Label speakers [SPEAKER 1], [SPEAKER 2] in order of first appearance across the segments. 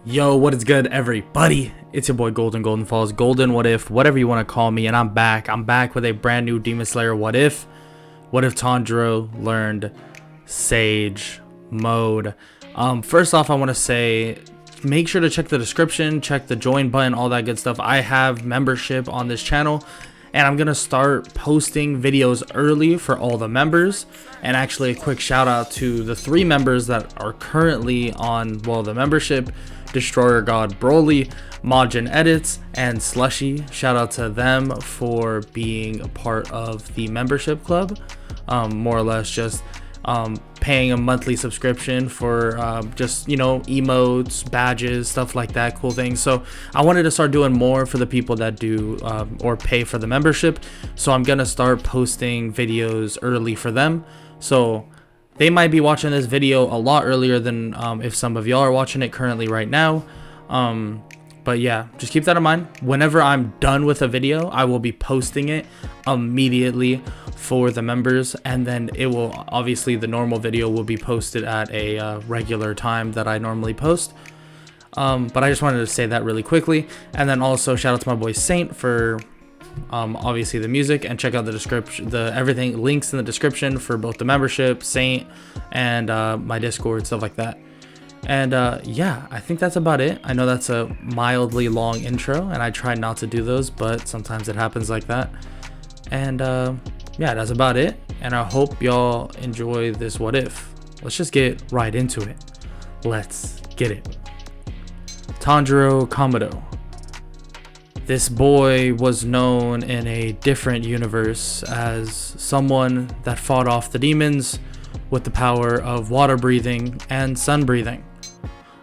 [SPEAKER 1] Yo, what is good, everybody? It's your boy Golden Falls, Golden What If, whatever you want to call me, and I'm back. I'm back with a brand new Demon Slayer What If. What if Tanjiro learned Sage mode? First off, I want to say, make sure to check the description, check the join button, all that good stuff. I have membership on this channel, and I'm gonna start posting videos early for all the members. And actually, a quick shout out to the 3 members that are currently on, well, the membership: Destroyer God Broly, Majin Edits, and Slushy. Shout out to them for being a part of the membership club. More or less just paying a monthly subscription for just, you know, emotes, badges, stuff like that, cool things. So I wanted to start doing more for the people that do or pay for the membership. So I'm gonna start posting videos early for them. So they might be watching this video a lot earlier than if some of y'all are watching it currently right now. But yeah, just keep that in mind. Whenever I'm done with a video, I will be posting it immediately for the members, and then it will, obviously the normal video will be posted at a regular time that I normally post. But I just wanted to say that really quickly. And then also shout out to my boy Saint for obviously the music, and check out the description, everything links in the description for both the membership, Saint, and my Discord, stuff like that. And yeah, I think that's about it. I know that's a mildly long intro, and I try not to do those, but sometimes it happens like that. And yeah, that's about it, and I hope y'all enjoy this what if. Let's just get right into it. Let's get it. Tanjiro Kamado. This boy was known in a different universe as someone that fought off the demons with the power of water breathing and sun breathing.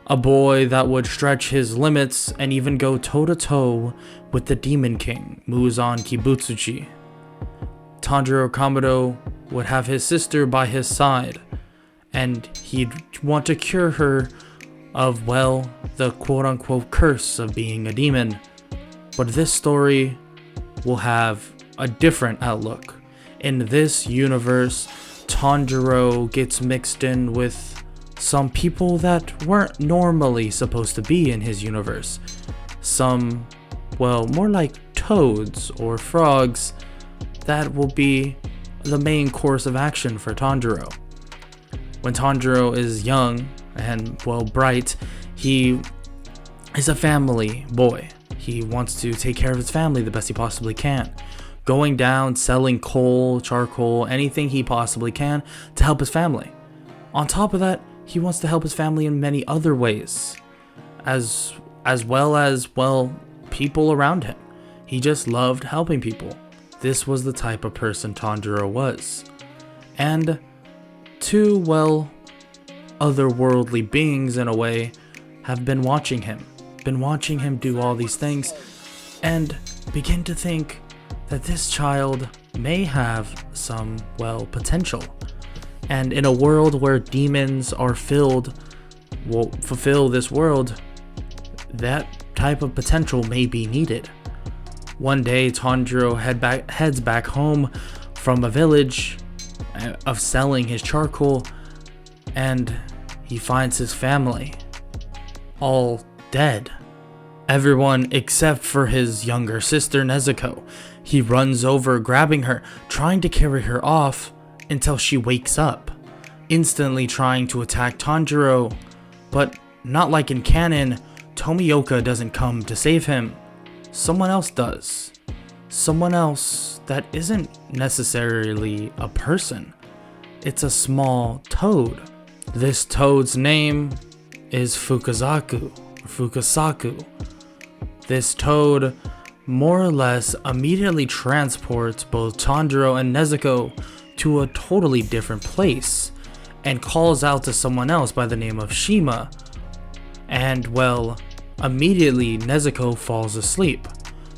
[SPEAKER 1] A boy that would stretch his limits and even go toe-to-toe with the Demon King, Muzan Kibutsuji. Tanjiro Kamado would have his sister by his side, and he'd want to cure her of, well, the quote-unquote curse of being a demon. But this story will have a different outlook. In this universe, Tanjiro gets mixed in with some people that weren't normally supposed to be in his universe. Some, well, more like toads or frogs that will be the main course of action for Tanjiro. When Tanjiro is young and, well, bright, he is a family boy. He wants to take care of his family the best he possibly can. Going down, selling coal, charcoal, anything he possibly can to help his family. On top of that, he wants to help his family in many other ways, as well as, well, people around him. He just loved helping people. This was the type of person Tanjiro was. And 2, well, otherworldly beings in a way have been watching him do all these things, and begin to think that this child may have some, well, potential. And in a world where demons are will fulfill this world, that type of potential may be needed. One day, Tanjiro heads back home from a village of selling his charcoal, and he finds his family all dead. Everyone except for his younger sister Nezuko. He runs over, grabbing her, trying to carry her off until she wakes up, instantly trying to attack Tanjiro. But not like in canon, Tomioka doesn't come to save him. Someone else does. Someone else that isn't necessarily a person. It's a small toad. This toad's name is Fukasaku. This toad more or less immediately transports both Tanjiro and Nezuko to a totally different place, and calls out to someone else by the name of Shima. And, well, immediately Nezuko falls asleep.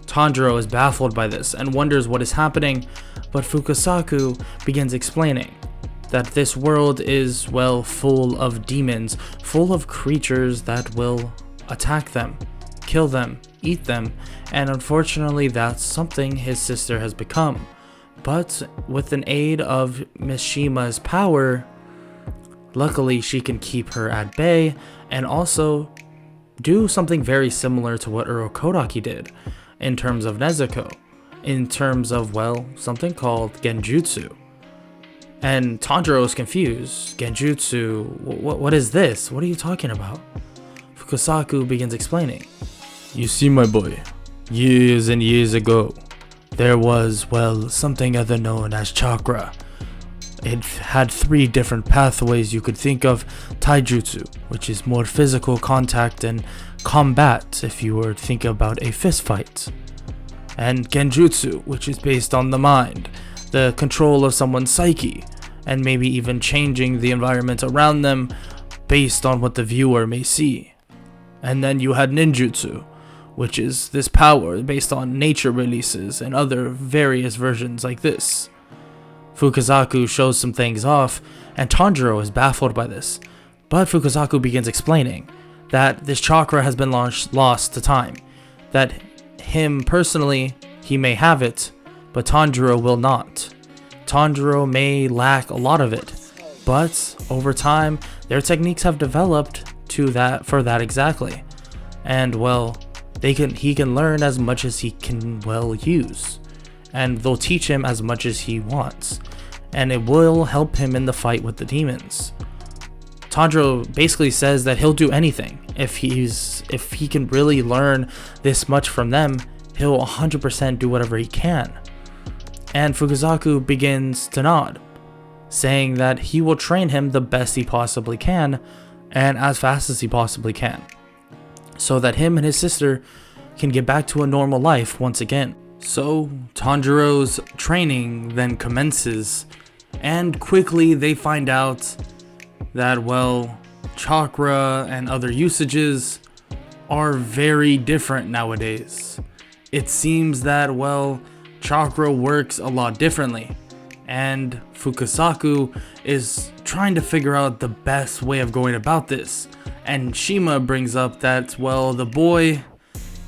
[SPEAKER 1] Tanjiro is baffled by this and wonders what is happening, but Fukasaku begins explaining that this world is, well, full of demons, full of creatures that will attack them, kill them, eat them, and unfortunately that's something his sister has become. But with an aid of Miss Shima's power, luckily she can keep her at bay, and also do something very similar to what Urokodaki did in terms of Nezuko, in terms of, well, something called Genjutsu. And Tanjiro is confused. Genjutsu, what is this? What are you talking about? Fukasaku begins explaining. You see, my boy, years and years ago, there was, well, something other known as chakra. It had 3 different pathways you could think of. Taijutsu, which is more physical contact and combat if you were thinking about a fist fight. And Genjutsu, which is based on the mind, the control of someone's psyche, and maybe even changing the environment around them based on what the viewer may see. And then you had ninjutsu, which is this power based on nature releases and other various versions like this. Fukasaku shows some things off, and Tanjiro is baffled by this, but Fukasaku begins explaining that this chakra has been lost to time, that him personally, he may have it, but Tanjiro will not. Tanjiro may lack a lot of it, but over time, their techniques have developed for that exactly. And well, he can learn as much as he can well use, and they'll teach him as much as he wants, and it will help him in the fight with the demons. Tanjiro basically says that he'll do anything if he can really learn this much from them. He'll 100% do whatever he can. And Fukasaku begins to nod, saying that he will train him the best he possibly can and as fast as he possibly can, so that him and his sister can get back to a normal life once again. So Tanjiro's training then commences, and quickly they find out that, well, chakra and other usages are very different nowadays. It seems that, well, chakra works a lot differently, and Fukasaku is trying to figure out the best way of going about this. And Shima brings up that, well, the boy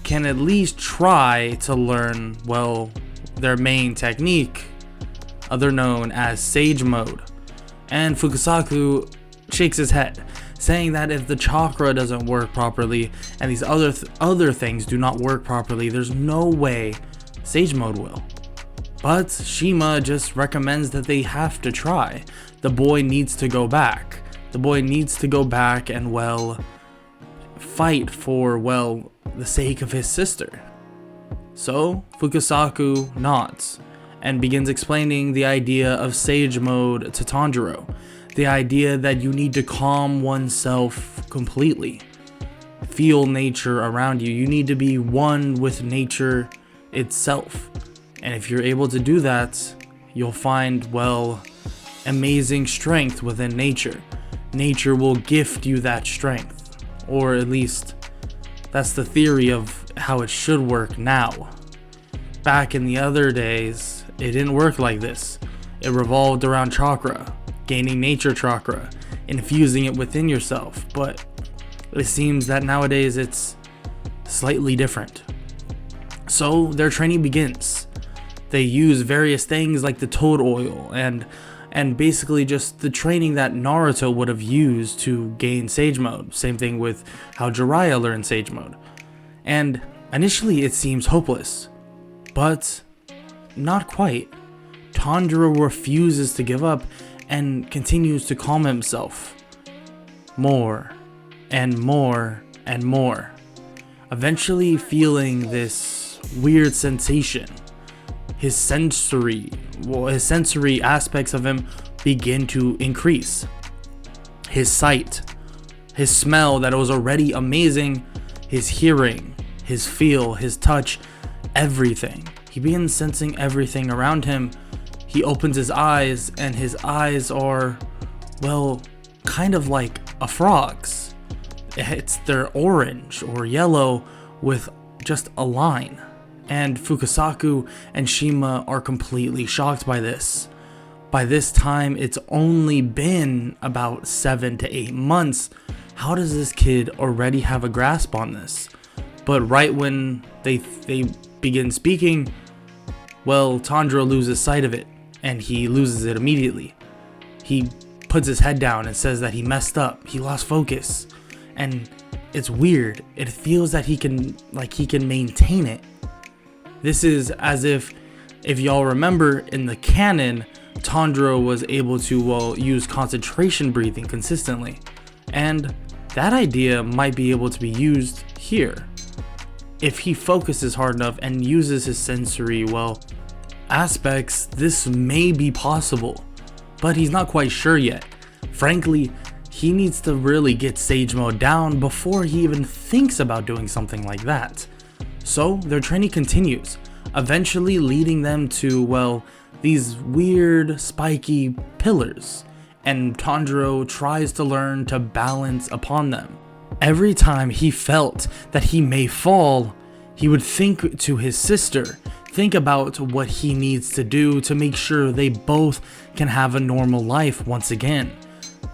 [SPEAKER 1] can at least try to learn, well, their main technique, other known as Sage Mode. And Fukasaku shakes his head, saying that if the chakra doesn't work properly and these other things do not work properly, there's no way Sage Mode will. But Shima just recommends that they have to try. The boy needs to go back. The boy needs to go back and, well, fight for, well, the sake of his sister. So Fukasaku nods and begins explaining the idea of Sage Mode to Tanjiro. The idea that you need to calm oneself completely. Feel nature around you. You need to be one with nature itself. And if you're able to do that, you'll find, well, amazing strength within nature. Nature will gift you that strength. Or at least, that's the theory of how it should work now. Back in the other days, it didn't work like this. It revolved around chakra, gaining nature chakra, infusing it within yourself. But it seems that nowadays it's slightly different. So their training begins. They use various things like the toad oil and basically just the training that Naruto would have used to gain Sage Mode. Same thing with how Jiraiya learned Sage Mode. And initially it seems hopeless, but not quite. Tanjiro refuses to give up and continues to calm himself. More and more and more. Eventually feeling this weird sensation. His sensory aspects of him begin to increase. His sight, his smell that was already amazing, his hearing, his feel, his touch, everything. He begins sensing everything around him. He opens his eyes, and his eyes are, well, kind of like a frog's. They're orange or yellow with just a line. And Fukasaku and Shima are completely shocked by this. By this time, it's only been about 7 to 8 months. How does this kid already have a grasp on this? But right when they begin speaking, well, Tanjiro loses sight of it, and he loses it immediately. He puts his head down and says that he messed up, he lost focus. And it's weird. It feels that he can maintain it. This is as if y'all remember in the canon, Tanjiro was able to use concentration breathing consistently, and that idea might be able to be used here if he focuses hard enough and uses his sensory aspects. This may be possible, but he's not quite sure yet. Frankly, he needs to really get Sage Mode down before he even thinks about doing something like that. So their training continues, eventually leading them to, these weird spiky pillars, and Tanjiro tries to learn to balance upon them. Every time he felt that he may fall, he would think to his sister, think about what he needs to do to make sure they both can have a normal life once again.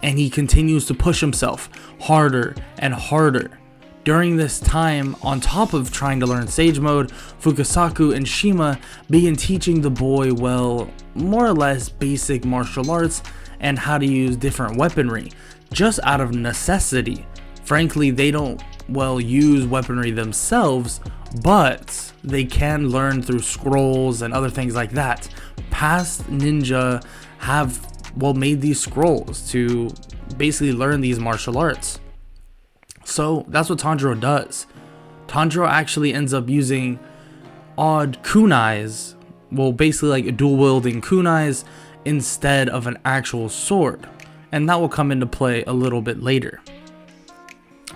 [SPEAKER 1] And he continues to push himself harder and harder. During this time, on top of trying to learn Sage Mode, Fukasaku and Shima begin teaching the boy, more or less basic martial arts and how to use different weaponry, just out of necessity. Frankly, they don't, use weaponry themselves, but they can learn through scrolls and other things like that. Past ninja have, made these scrolls to basically learn these martial arts. So that's what Tanjiro does. Tanjiro actually ends up using odd kunais, basically like dual wielding kunais instead of an actual sword. And that will come into play a little bit later.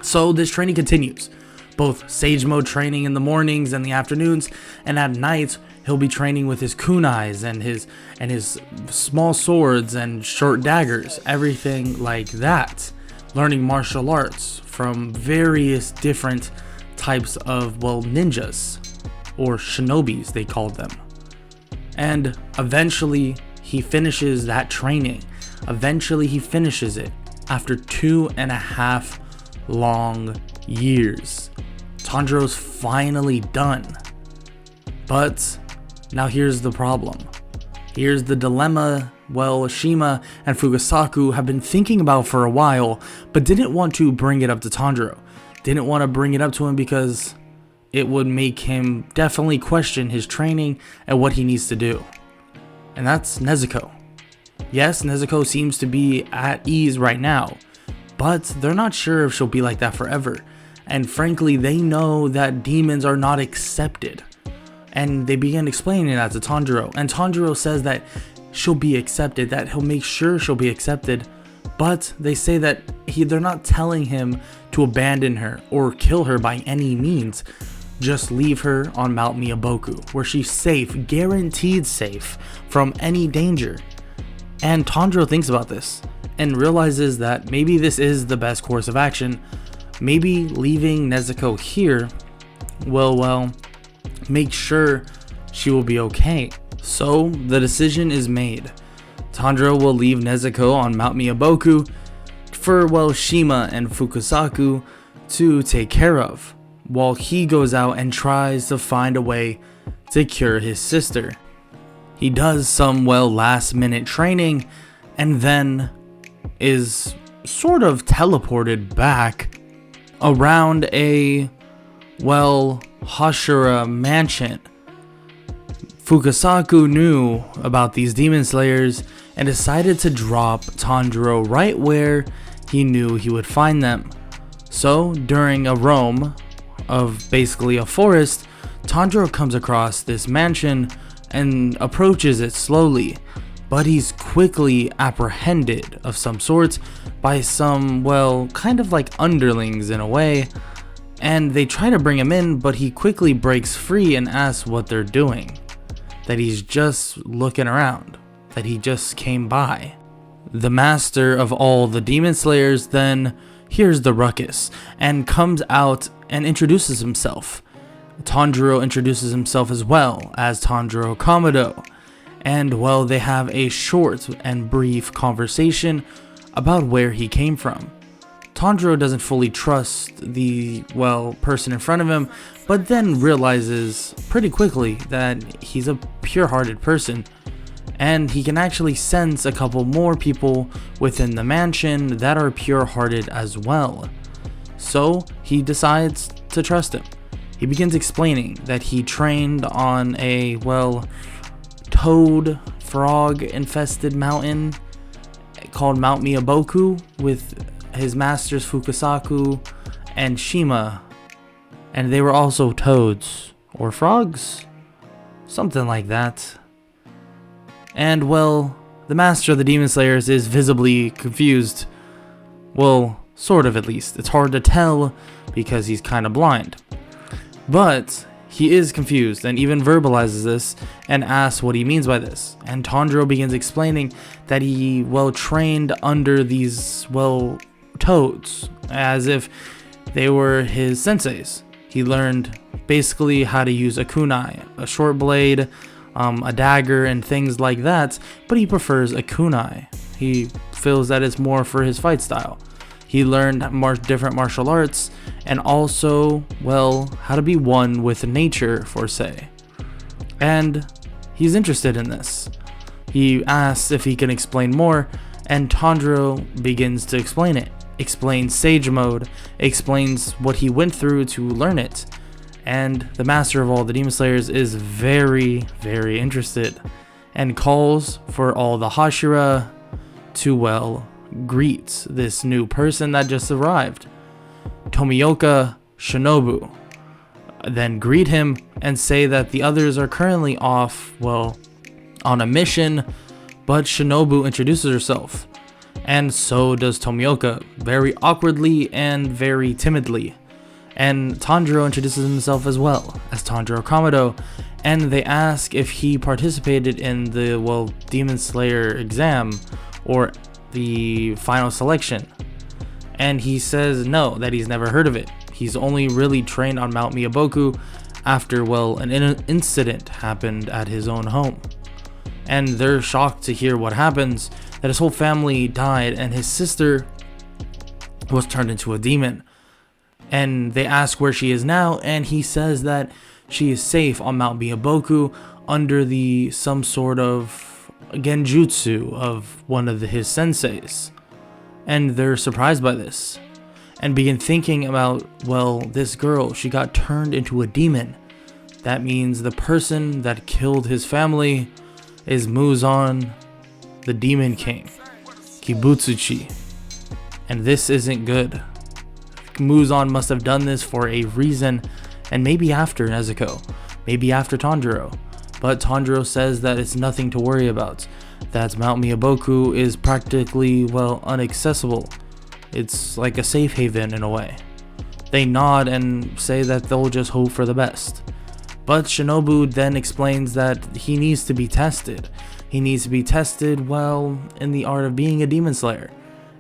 [SPEAKER 1] So this training continues. Both Sage Mode training in the mornings and the afternoons, and at night he'll be training with his kunais and his small swords and short daggers, everything like that. Learning martial arts from various different types of, ninjas, or shinobis they called them. And eventually he finishes that training. Eventually he finishes it after 2.5 long years. Tanjiro's finally done. But now here's the problem. Here's the dilemma, Shima and Fukasaku have been thinking about for a while, but didn't want to bring it up to Tanjiro. Didn't want to bring it up to him because it would make him definitely question his training and what he needs to do. And that's Nezuko. Yes, Nezuko seems to be at ease right now, but they're not sure if she'll be like that forever. And frankly, they know that demons are not accepted. And they begin explaining that to Tanjiro. And Tanjiro says that she'll be accepted, that he'll make sure she'll be accepted. But they say that they're not telling him to abandon her or kill her by any means. Just leave her on Mount Miyaboku, where she's safe, guaranteed safe from any danger. And Tanjiro thinks about this and realizes that maybe this is the best course of action. Maybe leaving Nezuko here will make sure she will be okay. So the decision is made. Tanjiro will leave Nezuko on Mount Miyaboku for Shima and Fukasaku to take care of, while he goes out and tries to find a way to cure his sister. He does some last minute training and then is sort of teleported back around a hashira mansion. Fukasaku knew about these demon slayers and decided to drop Tanjiro right where he knew he would find them. So during a roam of basically a forest, Tanjiro comes across this mansion and approaches it slowly, but he's quickly apprehended of some sorts by some, kind of like underlings in a way, and they try to bring him in, but he quickly breaks free and asks what they're doing, that he's just looking around, that he just came by. The master of all the demon slayers then hears the ruckus and comes out and introduces himself. Tanjiro introduces himself as well as Tanjiro Kamado, and they have a short and brief conversation about where he came from. Tanjiro doesn't fully trust the, person in front of him, but then realizes pretty quickly that he's a pure-hearted person, and he can actually sense a couple more people within the mansion that are pure-hearted as well. So he decides to trust him. He begins explaining that he trained on a, well, toad frog infested mountain called Mount Miyaboku with his masters Fukasaku and Shima, and they were also toads or frogs, something like that. And well, the master of the Demon Slayers is visibly confused. Well, sort of, at least. It's hard to tell because he's kind of blind, but he is confused and even verbalizes this and asks what he means by this. And Tanjiro begins explaining that he, well, trained under these, well, toads as if they were his senseis. He learned basically how to use a kunai, a short blade, a dagger, and things like that, but he prefers a kunai. He feels that it's more for his fight style. He learned different martial arts and also, well, how to be one with nature, for say. And he's interested in this. He asks if he can explain more, and Tanjiro begins to explain it. Explains Sage Mode, explains what he went through to learn it. And the master of all the Demon Slayers is very, very interested and calls for all the hashira to, well, greet this new person that just arrived. Tomioka, Shinobu then greet him and say that the others are currently off, well, on a mission, but Shinobu introduces herself, and so does Tomioka, very awkwardly and very timidly. And Tanjiro introduces himself as well as Tanjiro Kamado, and they ask if he participated in the, well, Demon Slayer exam or the final selection, and he says no, that he's never heard of it. He's only really trained on Mount Miyaboku after, well, an incident happened at his own home. And they're shocked to hear what happens, that his whole family died and his sister was turned into a demon. And they ask where she is now, and he says that she is safe on Mount Miyaboku under the some sort of genjutsu of one of his senseis. And they're surprised by this and begin thinking about, well, this girl, she got turned into a demon. That means the person that killed his family is Muzan, the Demon King, Kibutsuchi. And this isn't good. Muzan must have done this for a reason, and maybe after Nezuko, maybe after Tanjiro. But Tanjiro says that it's nothing to worry about, that Mount Miyaboku is practically, well, inaccessible. It's like a safe haven in a way. They nod and say that they'll just hope for the best. But Shinobu then explains that he needs to be tested. He needs to be tested, well, in the art of being a demon slayer.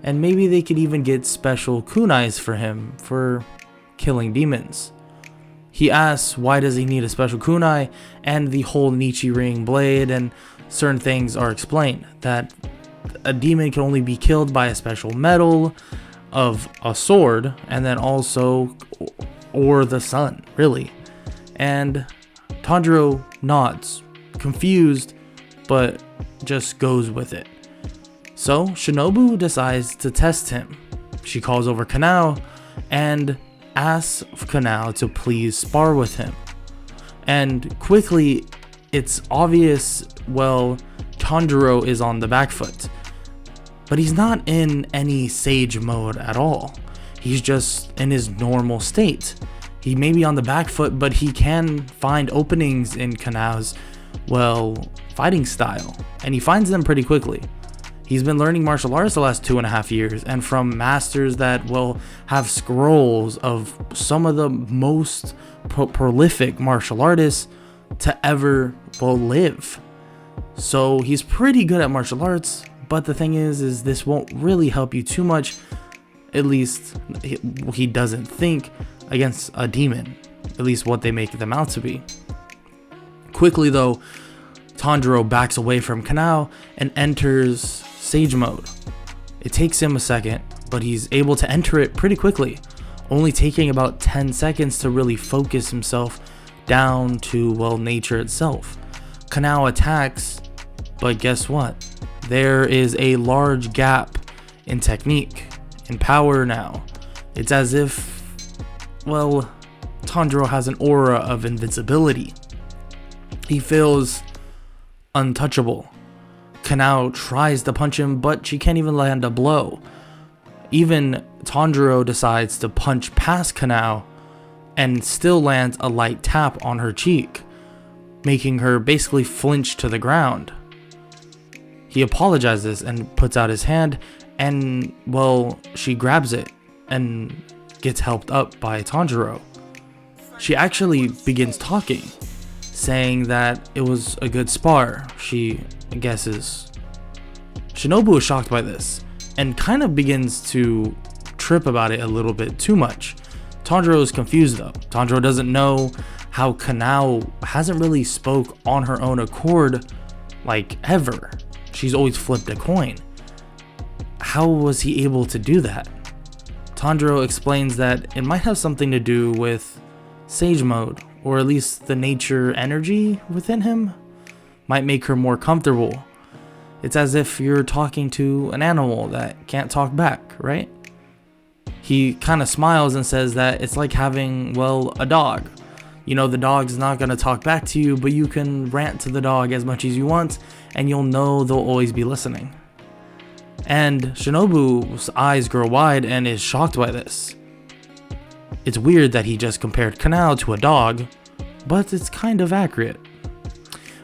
[SPEAKER 1] And maybe they could even get special kunais for him for killing demons. He asks why does he need a special kunai, and the whole Nichi ring blade and certain things are explained. That a demon can only be killed by a special metal of a sword, and then also, or the sun, really. And Tanjiro nods, confused, but just goes with it. So Shinobu decides to test him. She calls over Kanao and asks Kanao to please spar with him. And quickly, it's obvious, well, Tanjiro is on the back foot. But he's not in any sage mode at all. He's just in his normal state. He may be on the back foot, but he can find openings in Kanao's, well, fighting style. And he finds them pretty quickly. He's been learning martial arts the last 2.5 years, and from masters that will have scrolls of some of the most prolific martial artists to ever, well, live. So he's pretty good at martial arts, but the thing is this won't really help you too much, at least he doesn't think, against a demon, at least what they make them out to be. Quickly though, Tanjiro backs away from Kanao and enters Sage Mode. It takes him a second, but he's able to enter it pretty quickly, only taking about 10 seconds to really focus himself down to, well, nature itself. Kanao attacks, but guess what? There is a large gap in technique, in power now. It's as if, well, Tanjiro has an aura of invincibility. He feels untouchable. Kanao tries to punch him, but she can't even land a blow. Even Tanjiro decides to punch past Kanao and still lands a light tap on her cheek, making her basically flinch to the ground. He apologizes and puts out his hand, and, well, she grabs it and gets helped up by Tanjiro. She actually begins talking, saying that it was a good spar, she guesses. Shinobu is shocked by this and kind of begins to trip about it a little bit too much. Tanjiro is confused though. Tanjiro doesn't know how Kanao hasn't really spoke on her own accord like ever. She's always flipped a coin. How was he able to do that? Tanjiro explains that it might have something to do with Sage Mode, or at least the nature energy within him might make her more comfortable. It's as if you're talking to an animal that can't talk back, right? He kind of smiles and says that it's like having, well, a dog. You know, the dog's not going to talk back to you, but you can rant to the dog as much as you want, and you'll know they'll always be listening. And Shinobu's eyes grow wide and is shocked by this. It's weird that he just compared Kanao to a dog, but it's kind of accurate.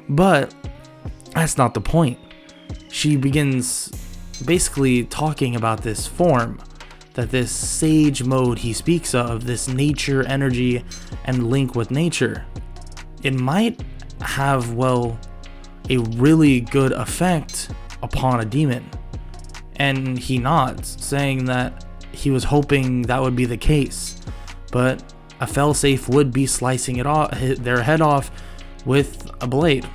[SPEAKER 1] But that's not the point. She begins basically talking about this form, that this sage mode he speaks of, this nature energy and link with nature. It might have, well, a really good effect upon a demon. And he nods, saying that he was hoping that would be the case. But a failsafe would be slicing it off, their head off with a blade.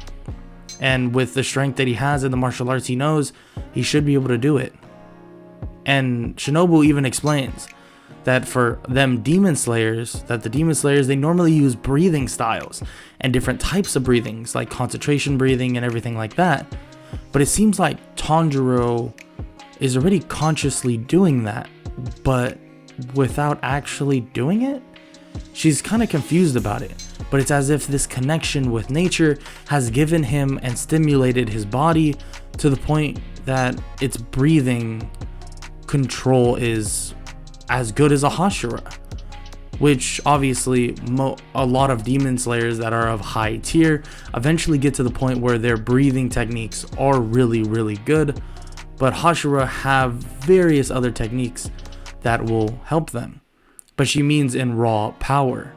[SPEAKER 1] And with the strength that he has in the martial arts he knows, he should be able to do it. And Shinobu even explains that for them demon slayers, they normally use breathing styles and different types of breathings, like concentration breathing and everything like that. But it seems like Tanjiro is already consciously doing that, but without actually doing it. She's kind of confused about it, but it's as if this connection with nature has given him and stimulated his body to the point that its breathing control is as good as a hashira, which obviously a lot of demon slayers that are of high tier eventually get to the point where their breathing techniques are really, really good, but hashira have various other techniques that will help them. But she means in raw power.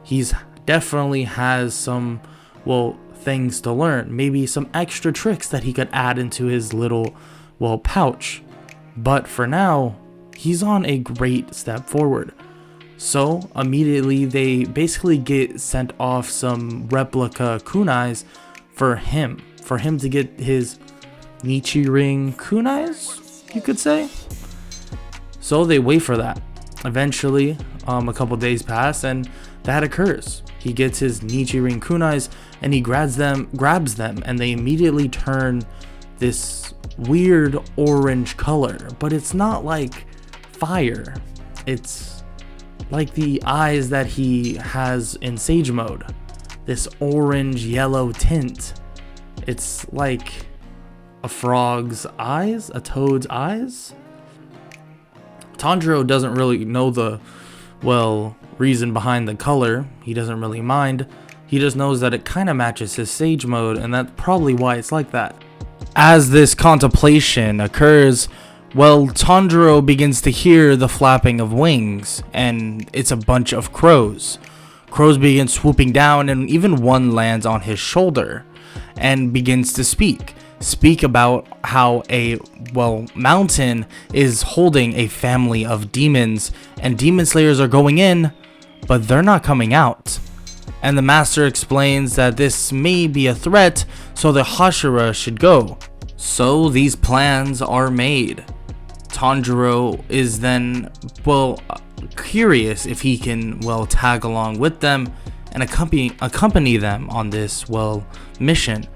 [SPEAKER 1] He's definitely has some, well, things to learn, maybe some extra tricks that he could add into his little, well, pouch. But for now, he's on a great step forward. So immediately they basically get sent off some replica kunais for him to get his Nichirin kunais, you could say. So they wait for that. Eventually, a couple days pass and that occurs. He gets his Nichirin kunais and he grabs them, and they immediately turn this weird orange color, but it's not like fire. It's like the eyes that he has in Sage Mode. This orange yellow tint. It's like a frog's eyes, a toad's eyes. Tanjiro doesn't really know the, well, reason behind the color. He doesn't really mind. He just knows that it kind of matches his Sage Mode, and that's probably why it's like that. As this contemplation occurs, well, Tanjiro begins to hear the flapping of wings, and it's a bunch of crows. Crows begin swooping down, and even one lands on his shoulder and begins to speak about how a, well, mountain is holding a family of demons, and demon slayers are going in, but they're not coming out. And the master explains that this may be a threat, so the hashira should go. So these plans are made. Tanjiro is then, well, curious if he can, well, tag along with them and accompany them on this, well, mission.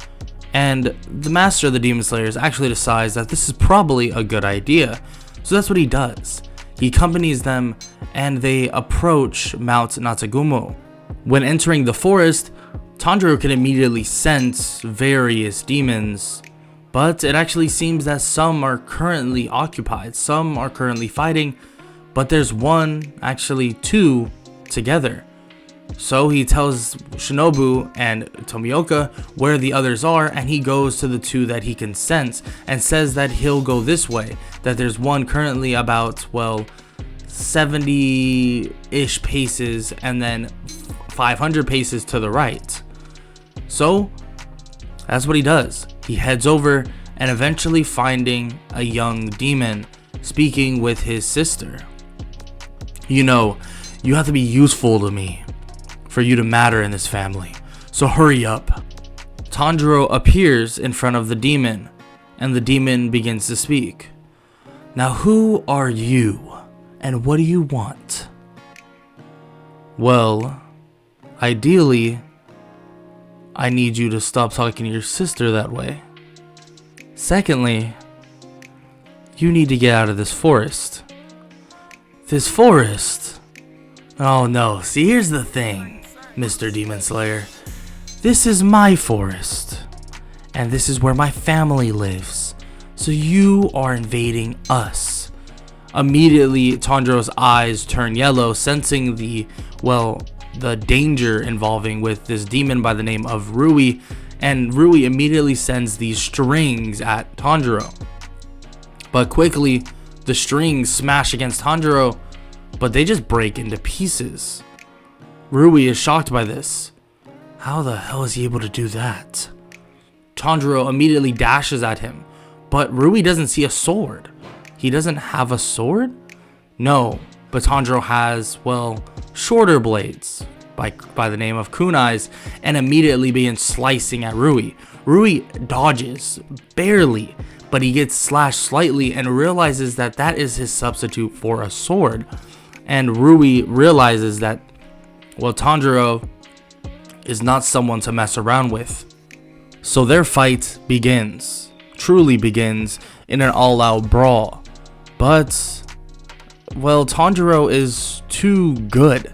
[SPEAKER 1] And the master of the demon slayers actually decides that this is probably a good idea. So that's what he does. He accompanies them and they approach Mount Natsugumo. When entering the forest, Tanjiro can immediately sense various demons, but it actually seems that some are currently occupied, some are currently fighting, but there's one, actually two, together. So he tells Shinobu and Tomioka where the others are, and he goes to the two that he can sense and says that he'll go this way, that there's one currently about, well, 70-ish paces and then 500 paces to the right. So that's what he does. He heads over and eventually finding a young demon speaking with his sister. You know, you have to be useful to me for you to matter in this family, so hurry up. Tanjiro appears in front of the demon, and the demon begins to speak. Now, who are you, and what do you want? Well, ideally, I need you to stop talking to your sister that way. Secondly, you need to get out of this forest. This forest? Oh no, see, here's the thing, Mr. Demon Slayer. This is my forest, and this is where my family lives. So you are invading us. Immediately, Tanjiro's eyes turn yellow, sensing the danger involving with this demon by the name of Rui, and Rui immediately sends these strings at Tanjiro. But quickly, the strings smash against Tanjiro, but they just break into pieces. Rui is shocked by this. How the hell is he able to do that? Tanjiro immediately dashes at him, but Rui doesn't see a sword. He doesn't have a sword? No, but Tanjiro has, well, shorter blades by the name of kunais, and immediately begins slicing at Rui. Rui dodges, barely, but he gets slashed slightly and realizes that that is his substitute for a sword. And Rui realizes that, well, Tanjiro is not someone to mess around with. So their fight begins, truly begins, in an all-out brawl. But, well, Tanjiro is too good.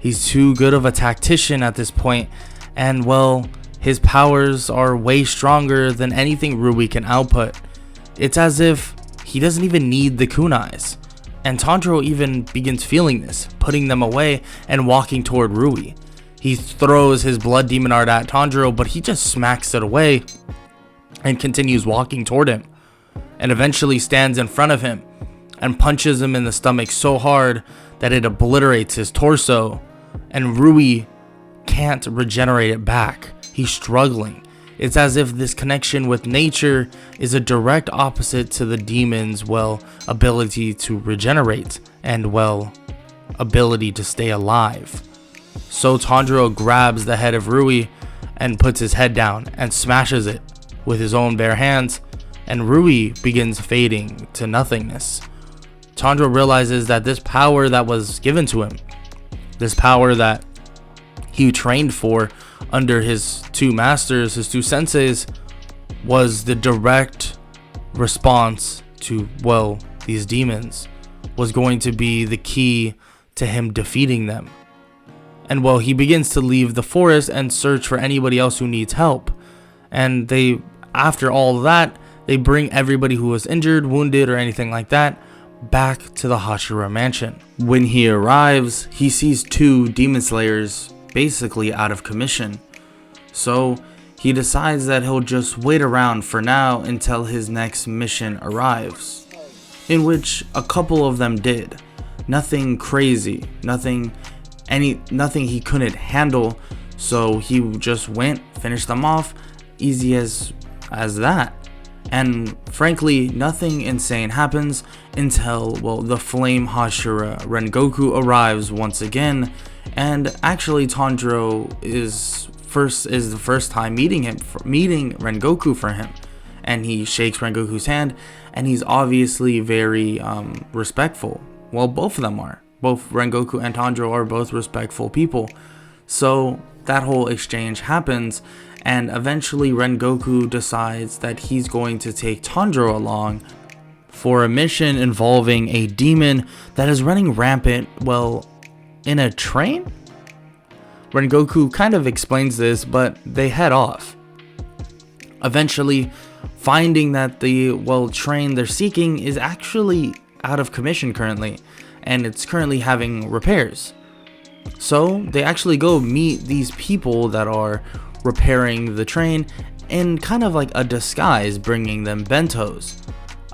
[SPEAKER 1] He's too good of a tactician at this point, and, well, his powers are way stronger than anything Rui can output. It's as if he doesn't even need the kunais. And Tanjiro even begins feeling this, putting them away and walking toward Rui. He throws his blood demon art at Tanjiro, but he just smacks it away and continues walking toward him, and eventually stands in front of him and punches him in the stomach so hard that it obliterates his torso, and Rui can't regenerate it back. He's struggling. It's as if this connection with nature is a direct opposite to the demon's, well, ability to regenerate and, well, ability to stay alive. So Tanjiro grabs the head of Rui and puts his head down and smashes it with his own bare hands, and Rui begins fading to nothingness. Tanjiro realizes that this power that was given to him, this power that he trained for under his two masters, his two senseis, was the direct response to, well, these demons, was going to be the key to him defeating them. And, well, he begins to leave the forest and search for anybody else who needs help. And they, after all that, they bring everybody who was injured, wounded, or anything like that back to the Hashira mansion. When he arrives, he sees two demon slayers basically out of commission. So he decides that he'll just wait around for now until his next mission arrives, in which a couple of them did. Nothing crazy, nothing he couldn't handle, so he just went, finished them off, easy as that. And frankly, nothing insane happens until, well, the Flame Hashira Rengoku arrives once again, and actually Tanjiro is the first time meeting Rengoku for him, and he shakes Rengoku's hand, and he's obviously very respectful. Well, both of them are. Both Rengoku and Tanjiro are both respectful people. So that whole exchange happens, and eventually Rengoku decides that he's going to take Tanjiro along for a mission involving a demon that is running rampant, well, in a train? Rengoku kind of explains this, but they head off. Eventually, finding that the, well, train they're seeking is actually out of commission currently, and it's currently having repairs. So they actually go meet these people that are repairing the train in kind of like a disguise, bringing them bentos.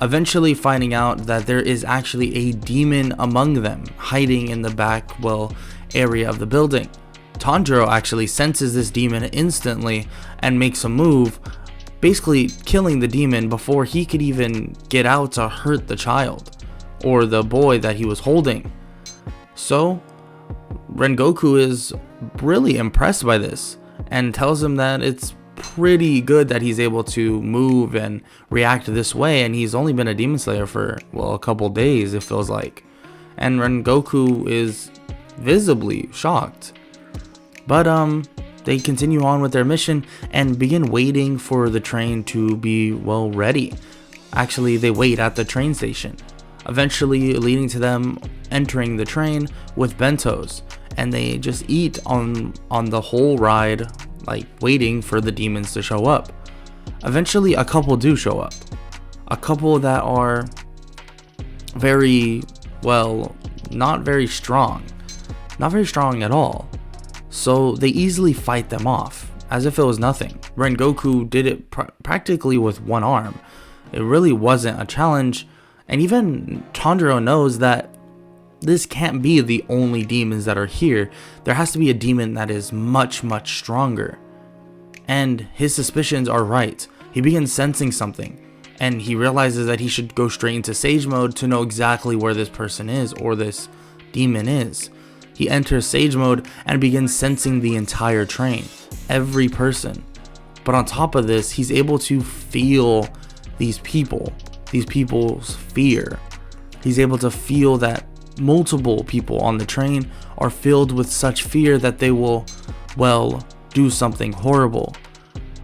[SPEAKER 1] Eventually finding out that there is actually a demon among them, hiding in the back, well, area of the building. Tanjiro actually senses this demon instantly and makes a move, basically killing the demon before he could even get out to hurt the child, or the boy that he was holding. So Rengoku is really impressed by this and tells him that it's pretty good that he's able to move and react this way, and he's only been a demon slayer for, well, a couple days, it feels like. And Rengoku is visibly shocked. But they continue on with their mission and begin waiting for the train to be, well, ready. Actually, they wait at the train station, eventually leading to them entering the train with bentos, and they just eat on the whole ride, like waiting for the demons to show up. Eventually a couple do show up, a couple that are very, well, not very strong at all. So they easily fight them off as if it was nothing. Rengoku did it practically with one arm. It really wasn't a challenge, and even Tanjiro knows that this can't be the only demons that are here. There has to be a demon that is much, much stronger. And his suspicions are right. He begins sensing something, and he realizes that he should go straight into Sage mode to know exactly where this person is, or this demon is. He enters Sage mode and begins sensing the entire train, every person. But on top of this, he's able to feel these people's fear. He's able to feel that multiple people on the train are filled with such fear that they will, well, do something horrible.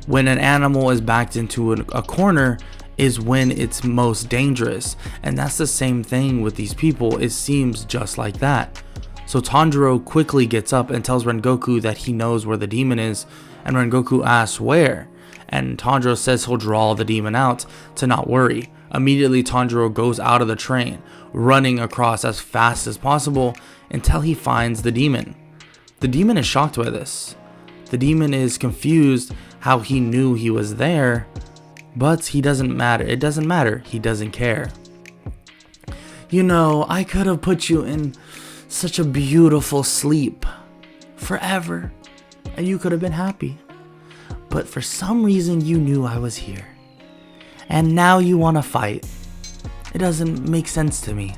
[SPEAKER 1] When an animal is backed into a corner is when it's most dangerous, and that's the same thing with these people. It seems just like that. So Tanjiro quickly gets up and tells Rengoku that he knows where the demon is, and Rengoku asks where, and Tanjiro says he'll draw the demon out to not worry. Immediately Tanjiro goes out of the train, running across as fast as possible until he finds the demon. The demon is shocked by this. The demon is confused how he knew he was there, but he doesn't matter. It doesn't matter. He doesn't care. You know, I could have put you in such a beautiful sleep forever, and you could have been happy. But for some reason you knew I was here, and now you want to fight. It doesn't make sense to me,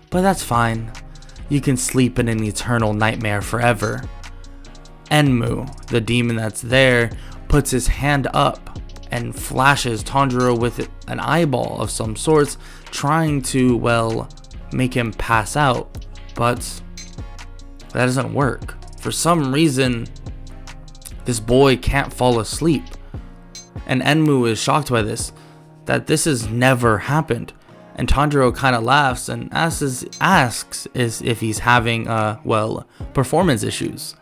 [SPEAKER 1] but that's fine. You can sleep in an eternal nightmare forever. Enmu, the demon that's there, puts his hand up and flashes Tanjiro with an eyeball of some sorts, trying to, well, make him pass out, but that doesn't work. For some reason, this boy can't fall asleep, and Enmu is shocked by this, that this has never happened. And Tanjiro kind of laughs and asks if he's having, well, performance issues.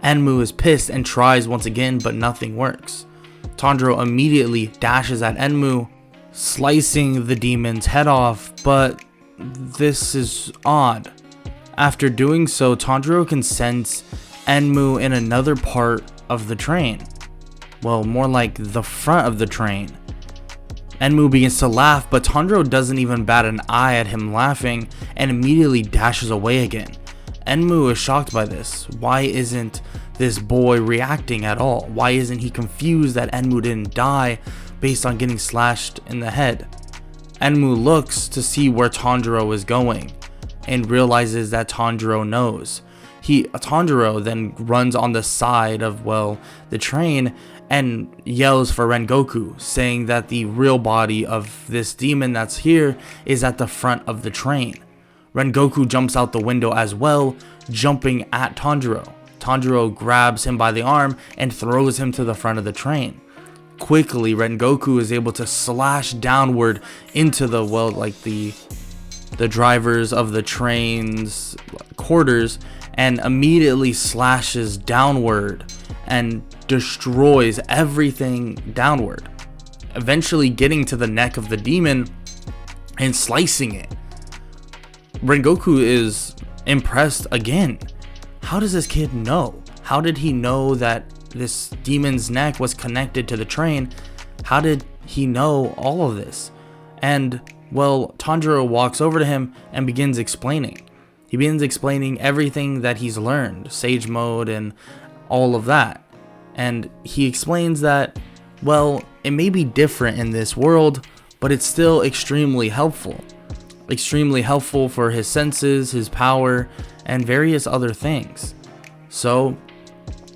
[SPEAKER 1] Enmu is pissed and tries once again, but nothing works. Tanjiro immediately dashes at Enmu, slicing the demon's head off, but this is odd. After doing so, Tanjiro can sense Enmu in another part of the train. Well, more like the front of the train. Enmu begins to laugh, but Tanjiro doesn't even bat an eye at him laughing and immediately dashes away again. Enmu is shocked by this. Why isn't this boy reacting at all? Why isn't he confused that Enmu didn't die based on getting slashed in the head? Enmu looks to see where Tanjiro is going and realizes that Tanjiro knows. Tanjiro then runs on the side of, well, the train and yells for Rengoku, saying that the real body of this demon that's here is at the front of the train. Rengoku jumps out the window as well, jumping at Tanjiro. Tanjiro grabs him by the arm and throws him to the front of the train. quickly Rengoku is able to slash downward into the, well, like the drivers of the train's quarters, and immediately slashes downward and destroys everything downward, eventually getting to the neck of the demon and slicing it. Rengoku is impressed again. How does this kid know? How did he know that this demon's neck was connected to the train? How did he know all of this? And, well, Tanjiro walks over to him and begins explaining. He begins explaining everything that he's learned, Sage Mode and all of that. And he explains that, well, it may be different in this world, but it's still extremely helpful. Extremely helpful for his senses, his power, and various other things. So,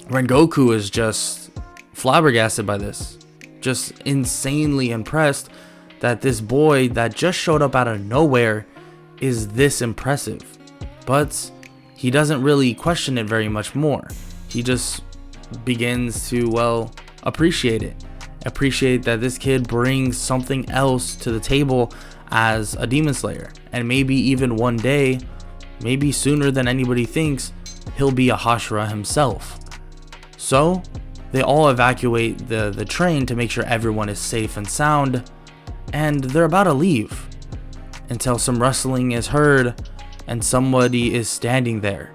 [SPEAKER 1] Rengoku is just flabbergasted by this. Just insanely impressed that this boy that just showed up out of nowhere is this impressive. But he doesn't really question it very much more. He just begins to, well, appreciate it. Appreciate that this kid brings something else to the table as a demon slayer. And maybe even one day, maybe sooner than anybody thinks, he'll be a hashira himself. So they all evacuate the train to make sure everyone is safe and sound, and they're about to leave until some rustling is heard and somebody is standing there.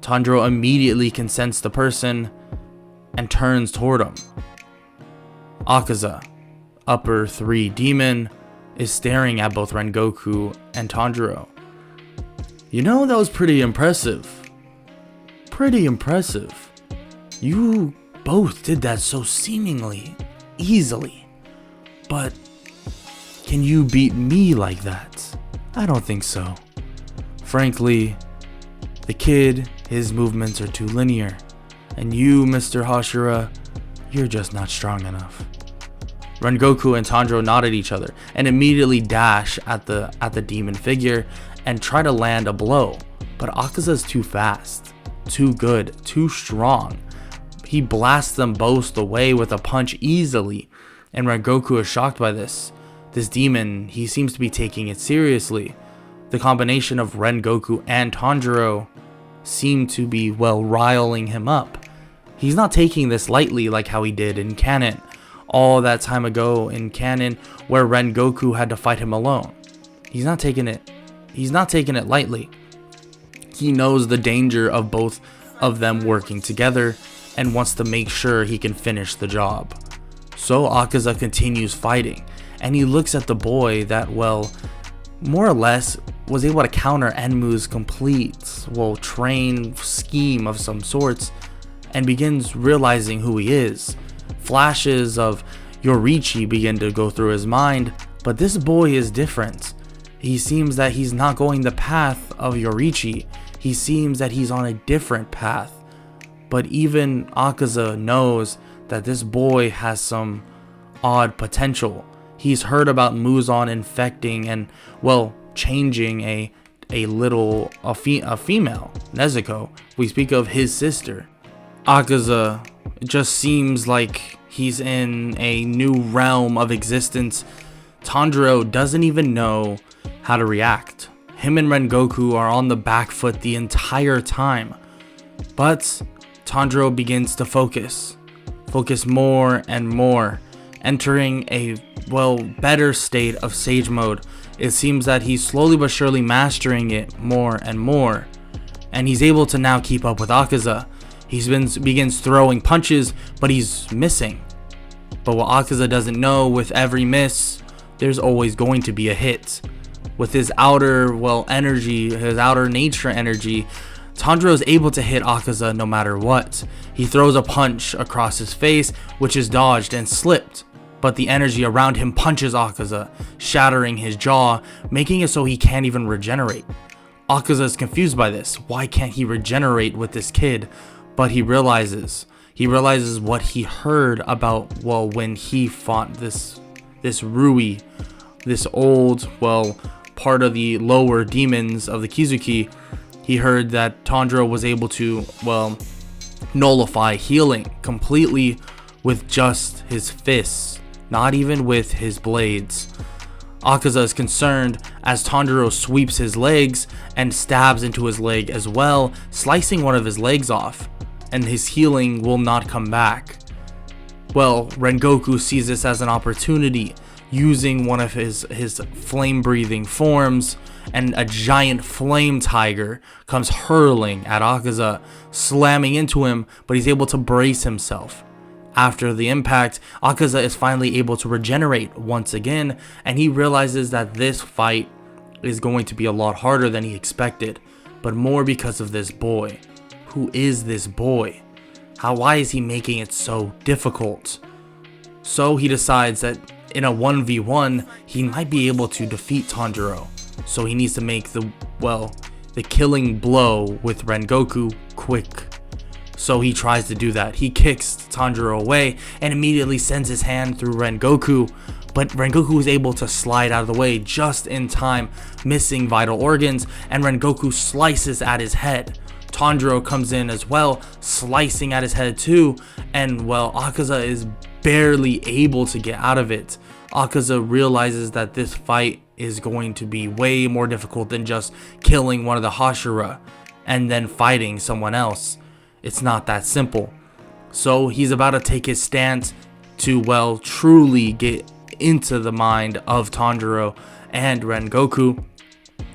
[SPEAKER 1] Tanjiro immediately can sense the person and turns toward him. Akaza, upper 3 demon, is staring at both Rengoku and Tanjiro. You know, that was pretty impressive. Pretty impressive. You both did that so seemingly easily. But can you beat me like that? I don't think so. Frankly, the kid, his movements are too linear. And you, Mr. Hashira, you're just not strong enough. Rengoku and Tanjiro nod at each other and immediately dash at the demon figure and try to land a blow. But Akaza's too fast, too good, too strong. He blasts them both away with a punch easily, and Rengoku is shocked by this. This demon, he seems to be taking it seriously. The combination of Rengoku and Tanjiro seem to be, well, riling him up. He's not taking this lightly like how he did in canon, all that time ago in canon where Rengoku had to fight him alone. He's not taking it lightly. He knows the danger of both of them working together and wants to make sure he can finish the job. So Akaza continues fighting, and he looks at the boy that, well, more or less was able to counter Enmu's complete, well, train scheme of some sorts, and begins realizing who he is. Flashes of Yorichi begin to go through his mind, but this boy is different. He seems that he's not going the path of Yorichi. He seems that he's on a different path. But even Akaza knows that this boy has some odd potential. He's heard about Muzan infecting and, well, changing a female, Nezuko. We speak of his sister. Akaza just seems like he's in a new realm of existence. Tanjiro doesn't even know how to react. Him and Rengoku are on the back foot the entire time. But Tanjiro begins to focus more and more, entering a, well, better state of Sage Mode. It seems that he's slowly but surely mastering it more and more, and he's able to now keep up with Akaza. He begins throwing punches, but he's missing. But what Akaza doesn't know, with every miss, there's always going to be a hit. With his outer, well, energy, his outer nature energy, Tanjiro is able to hit Akaza no matter what. He throws a punch across his face, which is dodged and slipped. But the energy around him punches Akaza, shattering his jaw, making it so he can't even regenerate. Akaza is confused by this. Why can't he regenerate with this kid? But he realizes what he heard about, well, when he fought this Rui, this old, well, part of the lower demons of the Kizuki. He heard that Tanjiro was able to, well, nullify healing completely with just his fists, not even with his blades. Akaza is concerned as Tanjiro sweeps his legs and stabs into his leg as well, slicing one of his legs off, and his healing will not come back. Well, Rengoku sees this as an opportunity, using one of his flame-breathing forms, and a giant flame tiger comes hurling at Akaza, slamming into him, but he's able to brace himself. After the impact, Akaza is finally able to regenerate once again, and he realizes that this fight is going to be a lot harder than he expected, but more because of this boy. Who is this boy? Why is he making it so difficult? So he decides that in a 1v1, he might be able to defeat Tanjiro. So he needs to make the killing blow with Rengoku quick. So he tries to do that. He kicks Tanjiro away and immediately sends his hand through Rengoku, but Rengoku is able to slide out of the way just in time, missing vital organs, and Rengoku slices at his head. Tanjiro comes in as well, slicing at his head too, and Akaza is barely able to get out of it. Akaza realizes that this fight is going to be way more difficult than just killing one of the hashira and then fighting someone else. It's not that simple. So he's about to take his stance to, truly get into the mind of Tanjiro and Rengoku,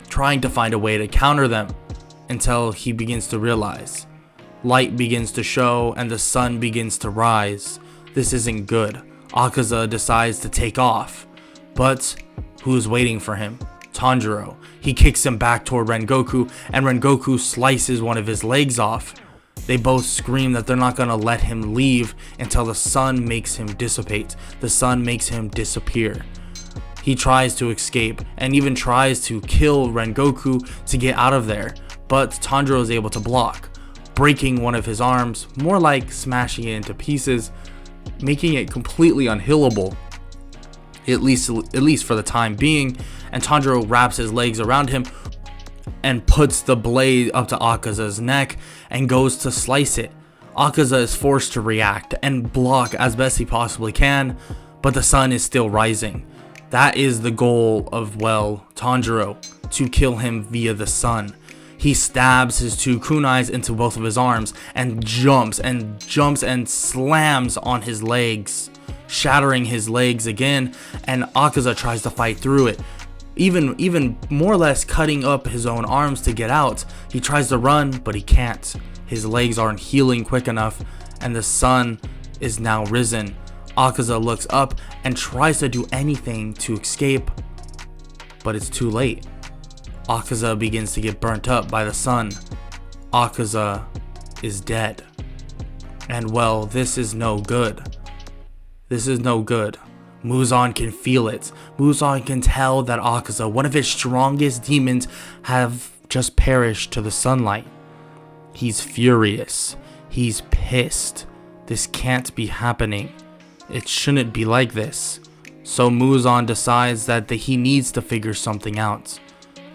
[SPEAKER 1] trying to find a way to counter them, until he begins to realize. Light begins to show and the sun begins to rise. This isn't good. Akaza decides to take off, but who's waiting for him? Tanjiro. He kicks him back toward Rengoku, and Rengoku slices one of his legs off. They both scream that they're not going to let him leave until the sun makes him dissipate. The sun makes him disappear. He tries to escape and even tries to kill Rengoku to get out of there, but Tanjiro is able to block, breaking one of his arms, more like smashing it into pieces, making it completely unhillable, at least for the time being, and Tanjiro wraps his legs around him and puts the blade up to Akaza's neck and goes to slice it. Akaza is forced to react and block as best he possibly can, but the sun is still rising. That is the goal of, Tanjiro, to kill him via the sun. He stabs his two kunais into both of his arms and jumps and slams on his legs, shattering his legs again, and Akaza tries to fight through it. Even more or less cutting up his own arms to get out. He tries to run, but he can't. His legs aren't healing quick enough, and the sun is now risen. Akaza looks up and tries to do anything to escape, but it's too late. Akaza begins to get burnt up by the sun. Akaza is dead. And this is no good. This is no good. Muzan can feel it. Muzan can tell that Akaza, one of his strongest demons, have just perished to the sunlight. He's furious. He's pissed. This can't be happening. It shouldn't be like this. So Muzan decides that he needs to figure something out.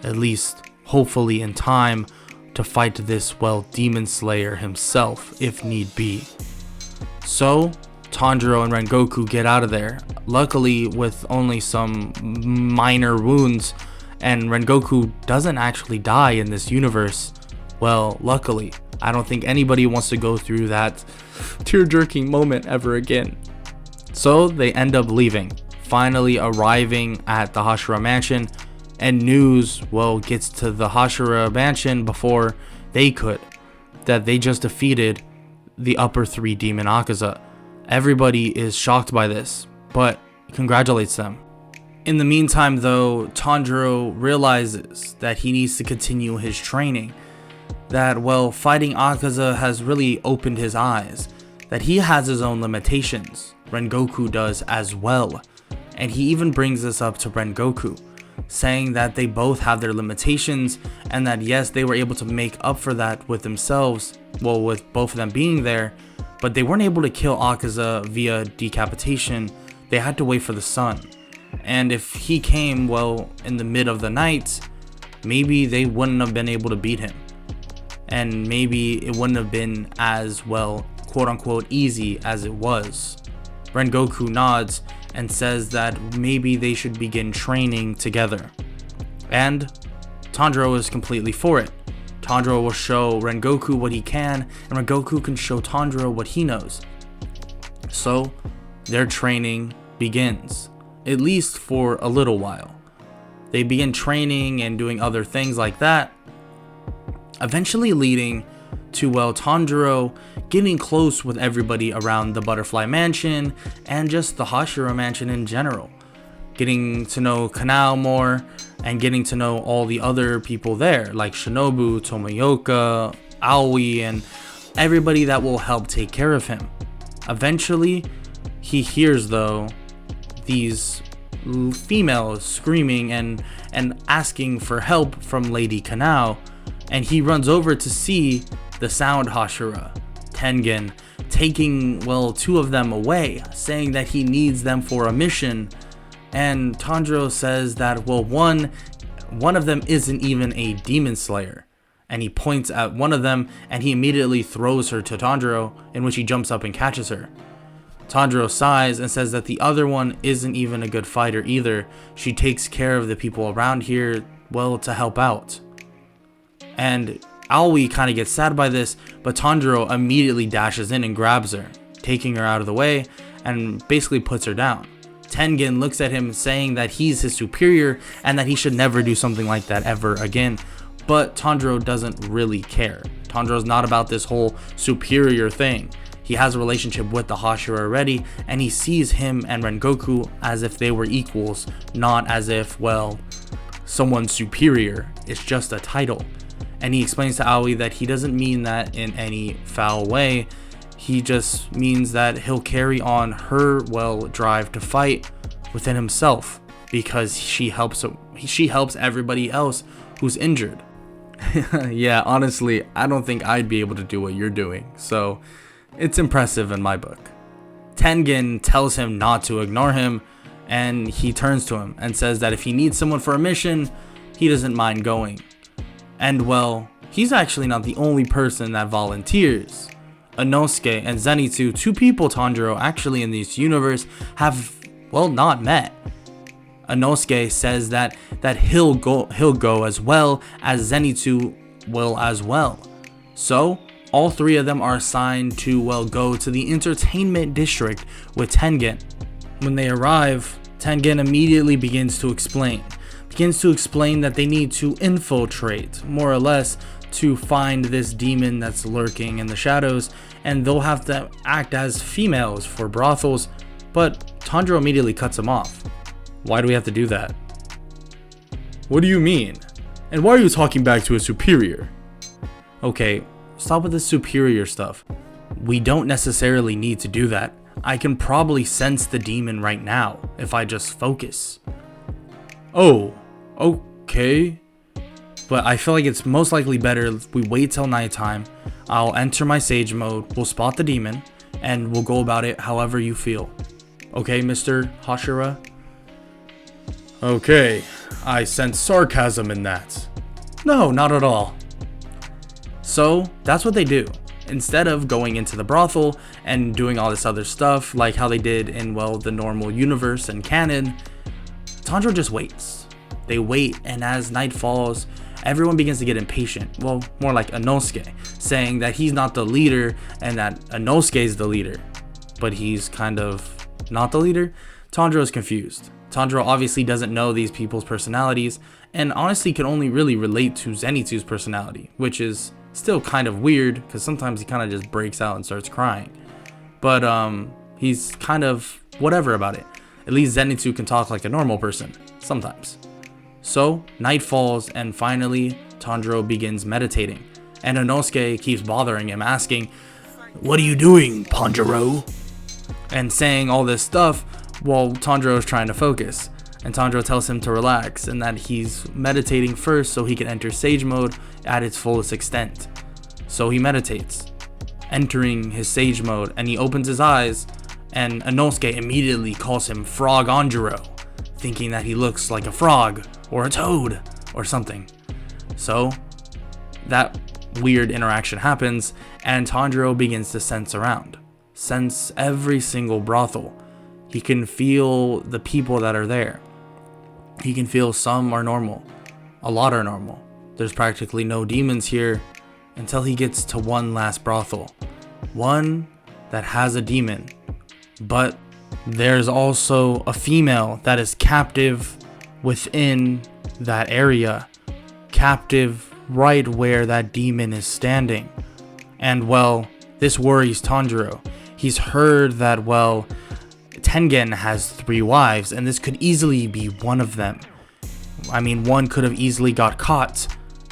[SPEAKER 1] At least, hopefully in time, to fight this, demon slayer himself, if need be. So, Tanjiro and Rengoku get out of there, luckily with only some minor wounds, and Rengoku doesn't actually die in this universe. Luckily. I don't think anybody wants to go through that tear-jerking moment ever again. So they end up leaving, finally arriving at the Hashira Mansion, and news, gets to the Hashira Mansion before they could, that they just defeated the upper 3 demon Akaza. Everybody is shocked by this, but congratulates them. In the meantime though, Tanjiro realizes that he needs to continue his training, that fighting Akaza has really opened his eyes, that he has his own limitations. Rengoku does as well, and he even brings this up to Rengoku, saying that they both have their limitations, and that yes, they were able to make up for that with themselves, with both of them being there, but they weren't able to kill Akaza via decapitation. They had to wait for the sun, and if he came in the mid of the night, maybe they wouldn't have been able to beat him, and maybe it wouldn't have been as quote unquote easy as it was. Rengoku nods and says that maybe they should begin training together. And Tanjiro is completely for it. Tanjiro will show Rengoku what he can, and Rengoku can show Tanjiro what he knows. So their training begins, at least for a little while. They begin training and doing other things like that, eventually leading to, well, Tanjiro getting close with everybody around the Butterfly Mansion and just the Hashira Mansion in general. Getting to know Kanao more and getting to know all the other people there, like Shinobu, Tomoyoka, Aoi, and everybody that will help take care of him. Eventually, he hears, though, these females screaming and asking for help from Lady Kanao, and he runs over to see the Sound Hashira, Tengen, taking, well, two of them away, saying that he needs them for a mission. And Tanjiro says that, well, one of them isn't even a demon slayer. And he points at one of them and he immediately throws her to Tanjiro, in which he jumps up and catches her. Tanjiro sighs and says that the other one isn't even a good fighter either. She takes care of the people around here, well, to help out. And Aoi kind of gets sad by this, but Tanjiro immediately dashes in and grabs her, taking her out of the way and basically puts her down. Tengen looks at him saying that he's his superior and that he should never do something like that ever again, but Tanjiro doesn't really care. Tanjiro's not about this whole superior thing. He has a relationship with the Hashira already, and he sees him and Rengoku as if they were equals, not as if, well, someone's superior. It's just a title. And he explains to Aoi that he doesn't mean that in any foul way. He just means that he'll carry on her, well, drive to fight within himself, because she helps everybody else who's injured. Yeah, honestly, I don't think I'd be able to do what you're doing, so it's impressive in my book. Tengen tells him not to ignore him, and he turns to him and says that if he needs someone for a mission, he doesn't mind going. And, well, he's actually not the only person that volunteers. Inosuke and Zenitsu, two people Tanjiro actually in this universe have, well, not met. Inosuke says that he'll go as well as Zenitsu will as well. So all three of them are assigned to, well, go to the entertainment district with Tengen. When they arrive, Tengen immediately begins to explain that they need to infiltrate, more or less, to find this demon that's lurking in the shadows, and they'll have to act as females for brothels, but Tanjiro immediately cuts him off. Why do we have to do that? What do you mean? And why are you talking back to a superior? Okay, stop with the superior stuff. We don't necessarily need to do that. I can probably sense the demon right now if I just focus. Oh, okay. But I feel like it's most likely better if we wait till nighttime. I'll enter my sage mode, we'll spot the demon, and we'll go about it however you feel. Okay, Mr. Hashira? Okay, I sense sarcasm in that. No, not at all. So, that's what they do. Instead of going into the brothel and doing all this other stuff, like how they did in, well, the normal universe and canon, Tanjiro just waits. They wait, and as night falls, everyone begins to get impatient. Well, more like Inosuke, saying that he's not the leader and that Inosuke is the leader. But he's kind of not the leader. Tanjiro is confused. Tanjiro obviously doesn't know these people's personalities, and honestly can only really relate to Zenitsu's personality, which is still kind of weird, because sometimes he kind of just breaks out and starts crying. But he's kind of whatever about it. At least Zenitsu can talk like a normal person, sometimes. So, night falls, and finally, Tanjiro begins meditating, and Inosuke keeps bothering him, asking, "What are you doing, Tanjiro?" And saying all this stuff while Tanjiro is trying to focus. And Tanjiro tells him to relax, and that he's meditating first so he can enter sage mode at its fullest extent. So he meditates, entering his sage mode, and he opens his eyes, and Inosuke immediately calls him Frog Anjiro, thinking that he looks like a frog, or a toad, or something. So, that weird interaction happens, and Tanjiro begins to sense around. sense every single brothel. He can feel the people that are there. He can feel some are normal. A lot are normal. There's practically no demons here until he gets to one last brothel. One that has a demon. But there's also a female that is captive within that area. Captive right where that demon is standing. And well, this worries Tanjiro. He's heard that, well, Tengen has 3 wives, and this could easily be one of them. I mean, one could have easily got caught,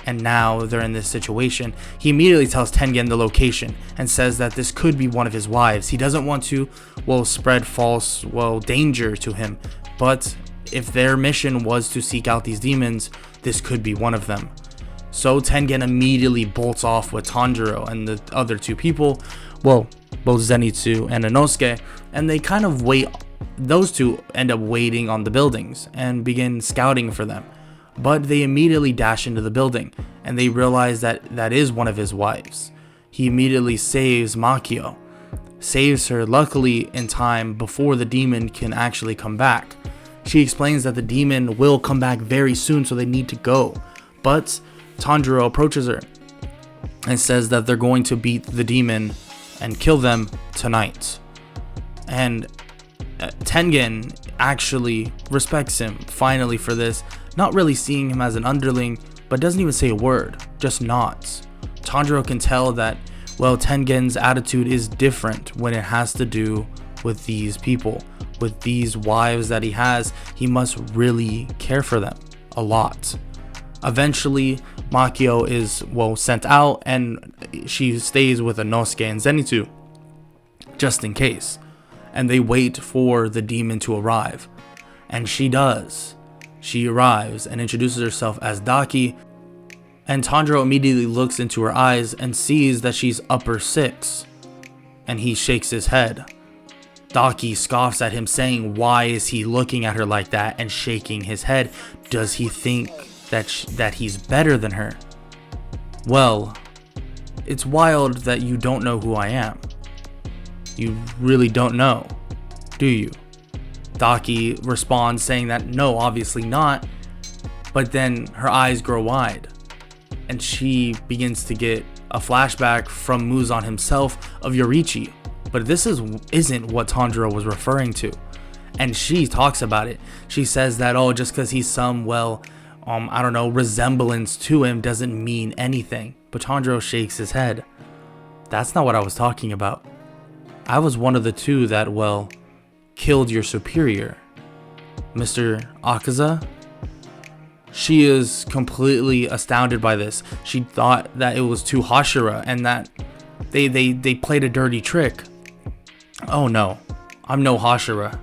[SPEAKER 1] and now they're in this situation. He immediately tells Tengen the location and says that this could be one of his wives. He doesn't want to, well, spread false, well, danger to him, but if their mission was to seek out these demons, this could be one of them. So Tengen immediately bolts off with Tanjiro and the other 2 people, well, both Zenitsu and Inosuke, and they kind of wait. Those 2 end up waiting on the buildings and begin scouting for them. But they immediately dash into the building, and they realize that that is one of his wives. He immediately saves Makio, saves her luckily in time before the demon can actually come back. She explains that the demon will come back very soon, so they need to go. But Tanjiro approaches her and says that they're going to beat the demon and kill them tonight. And Tengen actually respects him finally for this, not really seeing him as an underling, but doesn't even say a word, just nods. Tanjiro can tell that, well, Tengen's attitude is different when it has to do with these people, with these wives that he has. He must really care for them a lot. Eventually, Makio is, well, sent out, and she stays with Inosuke and Zenitsu, just in case. And they wait for the demon to arrive. And she does. She arrives and introduces herself as Daki, and Tanjiro immediately looks into her eyes and sees that she's upper 6. And he shakes his head. Daki scoffs at him, saying, why is he looking at her like that and shaking his head? Does he think that he's better than her? Well, it's wild that you don't know who I am. You really don't know, do you? Daki responds saying that no, obviously not. But then her eyes grow wide, and she begins to get a flashback from Muzan himself of Yoriichi. But this isn't what Tanjiro was referring to. And she talks about it. She says that, oh, just because he's some, well, I don't know, resemblance to him doesn't mean anything. But Tanjiro shakes his head. That's not what I was talking about. I was one of the 2 that, well, killed your superior, Mr. Akaza. She is completely astounded by this. She thought that it was 2 hashira and that they played a dirty trick. Oh no, I'm no hashira,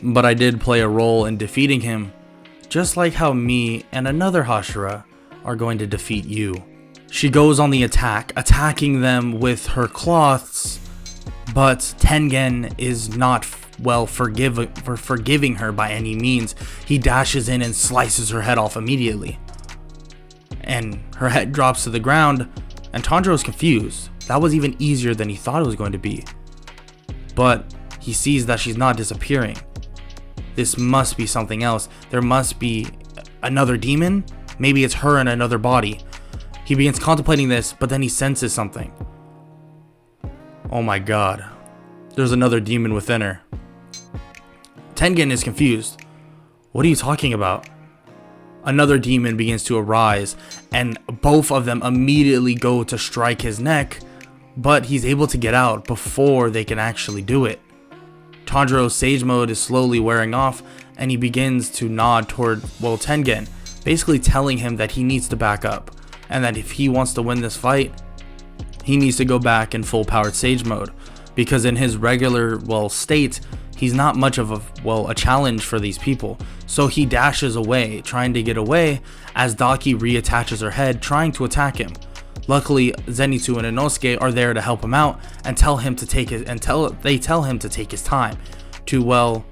[SPEAKER 1] but I did play a role in defeating him, just like how me and another hashira are going to defeat you. She goes on the attack, attacking them with her cloths, but Tengen is not, well, forgiving her by any means. He dashes in and slices her head off immediately. And her head drops to the ground, and Tanjiro is confused. That was even easier than he thought it was going to be. But he sees that she's not disappearing. This must be something else. There must be another demon. Maybe it's her in another body. He begins contemplating this, but then he senses something. Oh my god. There's another demon within her. Tengen is confused. What are you talking about? Another demon begins to arise, and both of them immediately go to strike his neck, but he's able to get out before they can actually do it. Tanjiro's sage mode is slowly wearing off, and he begins to nod toward, well, Tengen, basically telling him that he needs to back up, and that if he wants to win this fight, he needs to go back in full powered sage mode, because in his regular, well, state, he's not much of a challenge for these people. So he dashes away, trying to get away, as Daki reattaches her head, trying to attack him. Luckily, Zenitsu and Inosuke are there to help him out and tell him to take his time to, well,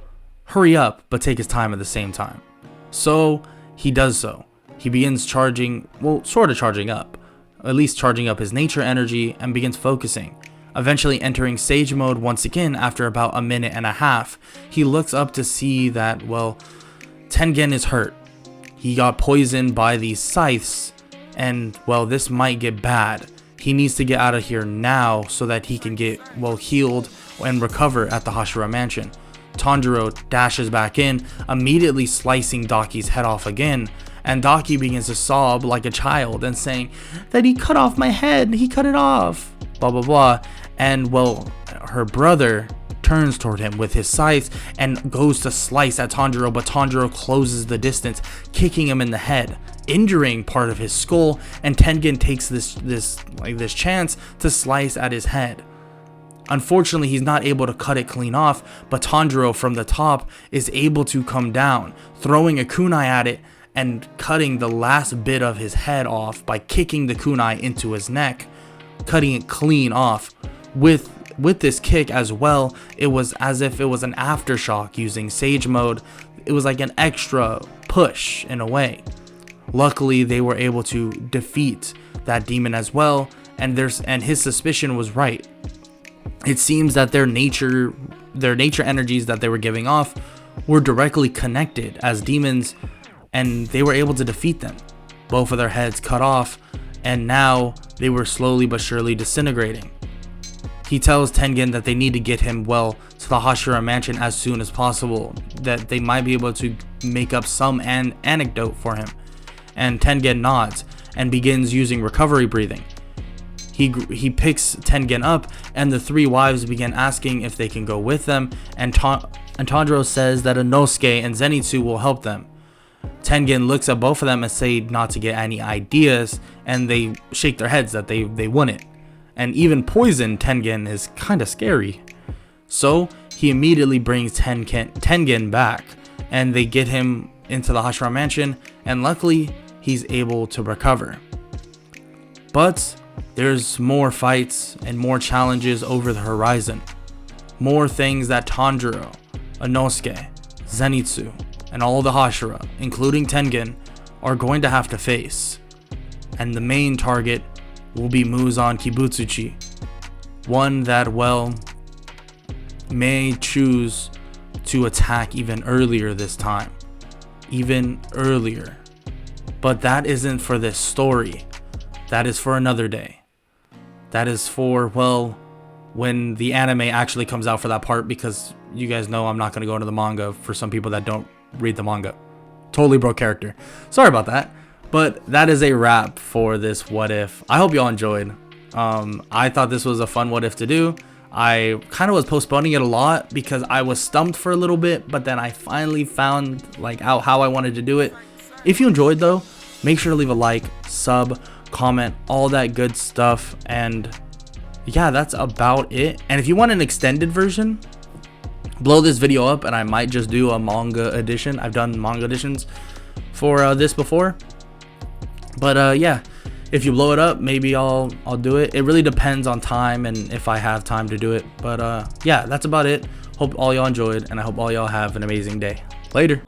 [SPEAKER 1] hurry up, but take his time at the same time. So he does so. He begins charging, well, sort of charging up, at least charging up his nature energy, and begins focusing. eventually entering sage mode once again after about a minute and a half. He looks up to see that, well, Tengen is hurt. He got poisoned by these scythes, and, well, this might get bad. He needs to get out of here now so that he can get, well, healed and recover at the Hashira mansion. Tanjiro dashes back in, immediately slicing Daki's head off again, and Daki begins to sob like a child and saying that he cut off my head, he cut it off, blah blah blah. And, well, her brother turns toward him with his scythe and goes to slice at Tanjiro, but Tanjiro closes the distance, kicking him in the head, injuring part of his skull, and Tengen takes this chance to slice at his head. Unfortunately, he's not able to cut it clean off, but Tanjiro from the top is able to come down, throwing a kunai at it and cutting the last bit of his head off by kicking the kunai into his neck, cutting it clean off. With this kick as well, it was as if it was an aftershock using Sage mode. It was like an extra push in a way. Luckily, they were able to defeat that demon as well, and his suspicion was right. It seems that their nature energies that they were giving off were directly connected as demons, and they were able to defeat them. Both of their heads cut off, and now they were slowly but surely disintegrating. He tells Tengen that they need to get him, well, to the Hashira mansion as soon as possible, that they might be able to make up some anecdote for him. And Tengen nods and begins using recovery breathing. He picks Tengen up, and the three wives begin asking if they can go with them, and Tanjiro says that Inosuke and Zenitsu will help them. Tengen looks at both of them and say not to get any ideas, and they shake their heads that they wouldn't. And even poison Tengen is kind of scary. So he immediately brings Tengen back, and they get him into the Hashira mansion, and luckily he's able to recover. But there's more fights and more challenges over the horizon. More things that Tanjiro, Inosuke, Zenitsu, and all the Hashira, including Tengen, are going to have to face. And the main target will be Muzan Kibutsuchi, one that, well, may choose to attack even earlier this time. Even earlier. But that isn't for this story. That is for another day. That is for, well, when the anime actually comes out for that part, because you guys know I'm not going to go into the manga for some people that don't read the manga. Totally broke character. Sorry about that. But that is a wrap for this What If. I hope y'all enjoyed. I thought this was a fun What If to do. I kind of was postponing it a lot because I was stumped for a little bit, but then I finally found out how I wanted to do it. If you enjoyed though, make sure to leave a like, sub, comment, all that good stuff. And yeah, that's about it. And if you want an extended version, blow this video up and I might just do a manga edition. I've done manga editions for this before. But yeah, if you blow it up, maybe I'll do it. It really depends on time and if I have time to do it. But yeah, that's about it. Hope all y'all enjoyed, and I hope all y'all have an amazing day. Later.